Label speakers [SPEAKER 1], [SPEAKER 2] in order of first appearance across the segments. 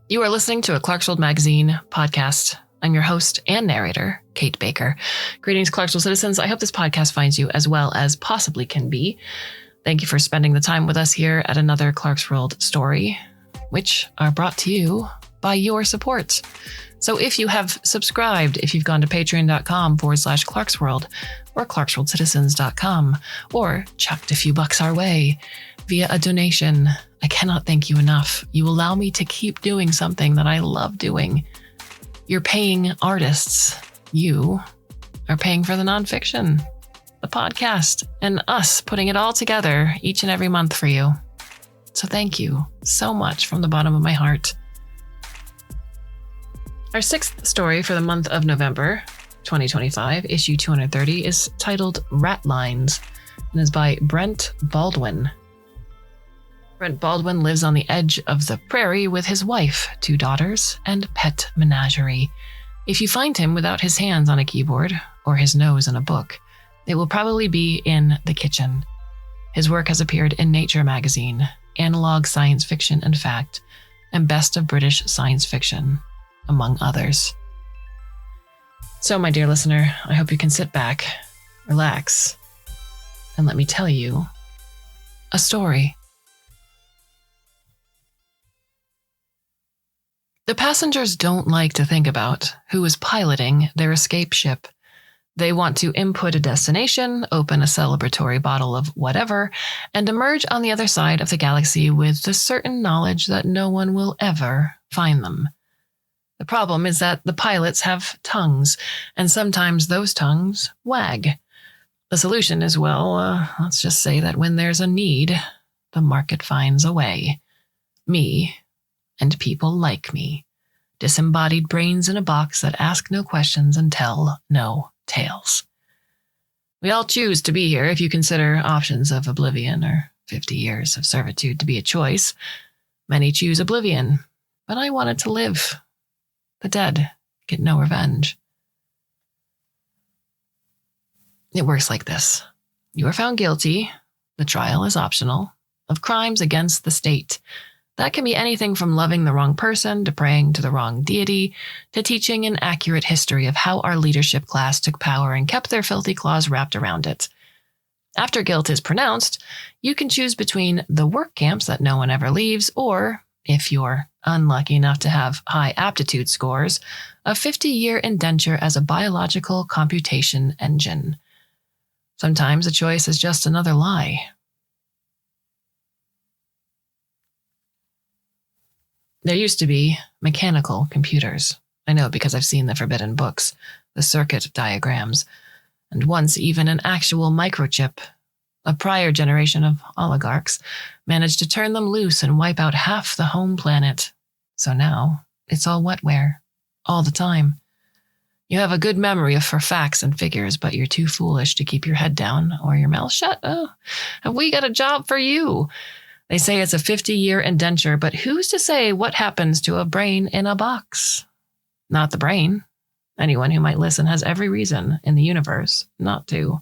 [SPEAKER 1] You are listening to a Clarkesworld Magazine podcast. I'm your host and narrator, Kate Baker. Greetings, Clarkesworld citizens. I hope this podcast finds you as well as possibly can be. Thank you for spending the time with us here at another Clarkesworld story, which are brought to you by your support. So if you have subscribed, if you've gone to patreon.com/Clarkesworld or clarkesworldcitizens.com or chucked a few bucks our way via a donation, I cannot thank you enough. You allow me to keep doing something that I love doing. You're paying artists. You are paying for the nonfiction, the podcast, and us putting it all together each and every month for you. So thank you so much from the bottom of my heart. Our sixth story for the month of November 2025, issue 230, is titled Ratlines and is by Brent Baldwin. Brent Baldwin lives on the edge of the prairie with his wife, 2 daughters, and pet menagerie. If you find him without his hands on a keyboard or his nose in a book, it will probably be in the kitchen. His work has appeared in Nature magazine, Analog Science Fiction and Fact, and Best of British Science Fiction, among others. So, my dear listener, I hope you can sit back, relax, and let me tell you a story. The passengers don't like to think about who is piloting their escape ship. They want to input a destination, open a celebratory bottle of whatever, and emerge on the other side of the galaxy with the certain knowledge that no one will ever find them. The problem is that the pilots have tongues, and sometimes those tongues wag. The solution is, let's just say that when there's a need, the market finds a way. Me. And people like me. Disembodied brains in a box that ask no questions and tell no tales. We all choose to be here if you consider options of oblivion or 50 years of servitude to be a choice. Many choose oblivion, but I wanted to live. The dead get no revenge. It works like this. You are found guilty, the trial is optional, of crimes against the state. That can be anything from loving the wrong person to praying to the wrong deity to teaching an accurate history of how our leadership class took power and kept their filthy claws wrapped around it. After guilt is pronounced, you can choose between the work camps that no one ever leaves or, if you're unlucky enough to have high aptitude scores, a 50-year indenture as a biological computation engine. Sometimes a choice is just another lie. There used to be mechanical computers. I know because I've seen the forbidden books, the circuit diagrams, and once even an actual microchip. A prior generation of oligarchs managed to turn them loose and wipe out half the home planet. So now it's all wetware, all the time. You have a good memory for facts and figures, but you're too foolish to keep your head down or your mouth shut. Oh, have we got a job for you? They say it's a 50-year indenture, but who's to say what happens to a brain in a box? Not the brain. Anyone who might listen has every reason in the universe not to.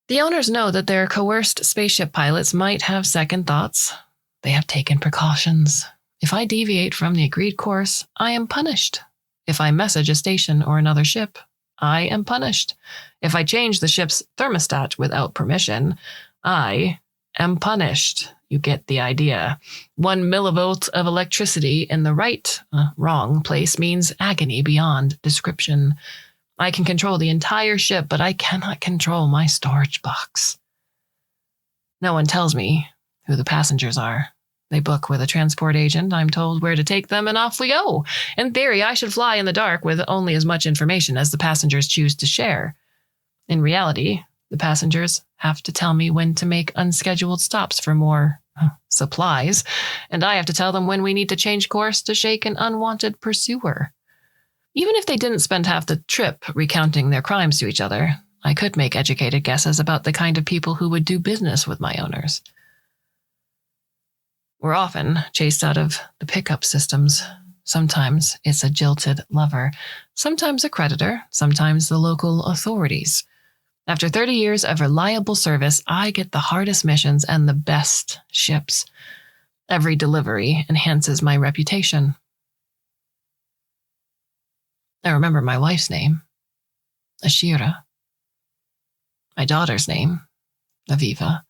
[SPEAKER 1] The owners know that their coerced spaceship pilots might have second thoughts. They have taken precautions. If I deviate from the agreed course, I am punished. If I message a station or another ship, I am punished. If I change the ship's thermostat without permission, I am punished. You get the idea. 1 millivolt of electricity in the wrong place means agony beyond description. I can control the entire ship, but I cannot control my storage box. No one tells me who the passengers are. They book with a transport agent. I'm told where to take them, and off we go. In theory, I should fly in the dark with only as much information as the passengers choose to share. In reality, the passengers have to tell me when to make unscheduled stops for more supplies, and I have to tell them when we need to change course to shake an unwanted pursuer. Even if they didn't spend half the trip recounting their crimes to each other, I could make educated guesses about the kind of people who would do business with my owners. We're often chased out of the pickup systems. Sometimes it's a jilted lover, sometimes a creditor, sometimes the local authorities. After 30 years of reliable service, I get the hardest missions and the best ships. Every delivery enhances my reputation. I remember my wife's name, Ashira. My daughter's name, Aviva.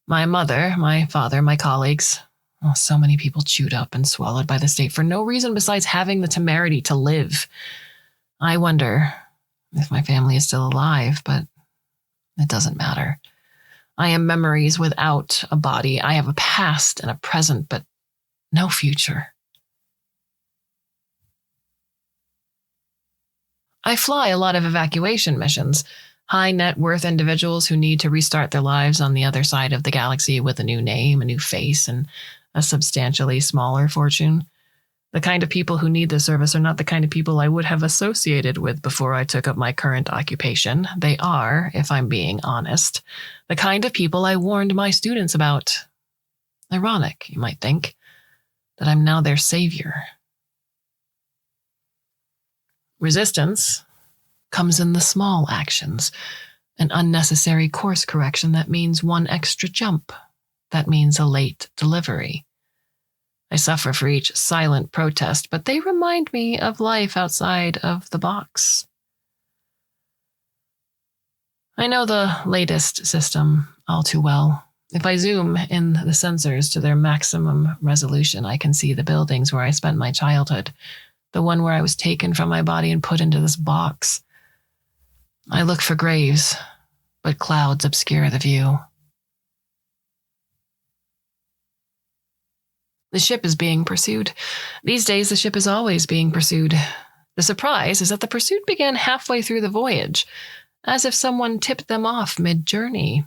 [SPEAKER 1] My mother, my father, my colleagues. Oh, so many people chewed up and swallowed by the state for no reason besides having the temerity to live. I wonder if my family is still alive, but it doesn't matter. I am memories without a body. I have a past and a present, but no future. I fly a lot of evacuation missions. High net worth individuals who need to restart their lives on the other side of the galaxy with a new name, a new face, and a substantially smaller fortune. The kind of people who need this service are not the kind of people I would have associated with before I took up my current occupation. They are, if I'm being honest, the kind of people I warned my students about. Ironic, you might think, that I'm now their savior. Resistance comes in the small actions, an unnecessary course correction that means one extra jump, that means a late delivery. I suffer for each silent protest, but they remind me of life outside of the box. I know the latest system all too well. If I zoom in the sensors to their maximum resolution, I can see the buildings where I spent my childhood, the one where I was taken from my body and put into this box. I look for graves, but clouds obscure the view. The ship is being pursued. These days, the ship is always being pursued. The surprise is that the pursuit began halfway through the voyage, as if someone tipped them off mid-journey.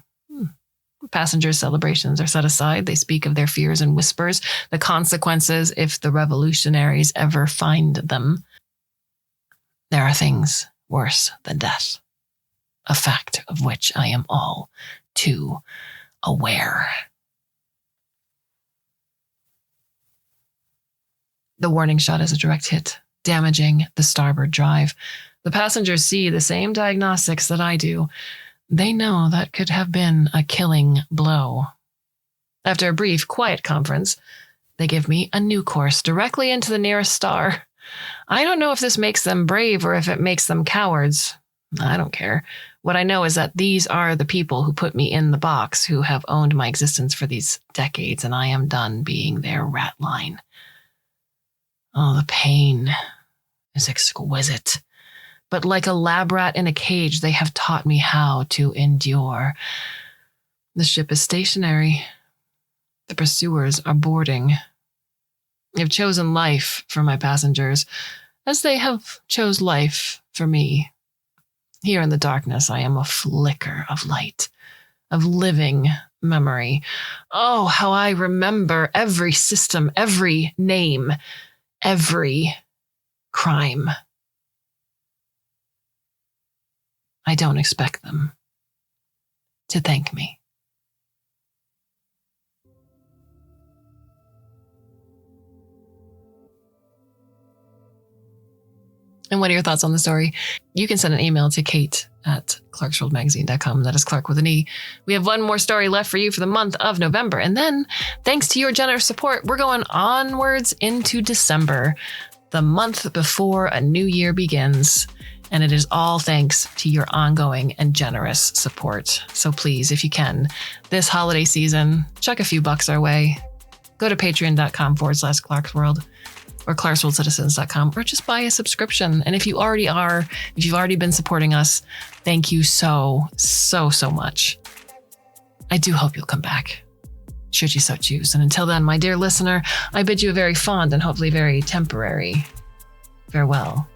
[SPEAKER 1] Passengers' celebrations are set aside. They speak of their fears in whispers, the consequences if the revolutionaries ever find them. There are things worse than death, a fact of which I am all too aware. The warning shot is a direct hit, damaging the starboard drive. The passengers see the same diagnostics that I do. They know that could have been a killing blow. After a brief, quiet conference, they give me a new course directly into the nearest star. I don't know if this makes them brave or if it makes them cowards. I don't care. What I know is that these are the people who put me in the box, who have owned my existence for these decades, and I am done being their ratline. Oh, the pain is exquisite. But like a lab rat in a cage, they have taught me how to endure. The ship is stationary. The pursuers are boarding. They've chosen life for my passengers, as they have chose life for me. Here in the darkness, I am a flicker of light, of living memory. Oh, how I remember every system, every name, every crime. I don't expect them to thank me. And what are your thoughts on the story? You can send an email to kate@clarkesworldmagazine.com. That is Clark with an E. We have one more story left for you for the month of November. And then, thanks to your generous support, we're going onwards into December, the month before a new year begins. And it is all thanks to your ongoing and generous support. So please, if you can, this holiday season, chuck a few bucks our way. Go to patreon.com/Clarkesworld or clarksworldcitizens.com, or just buy a subscription. And if you've already been supporting us, thank you so much. I do hope you'll come back, should you so choose. And until then, my dear listener, I bid you a very fond and hopefully very temporary farewell.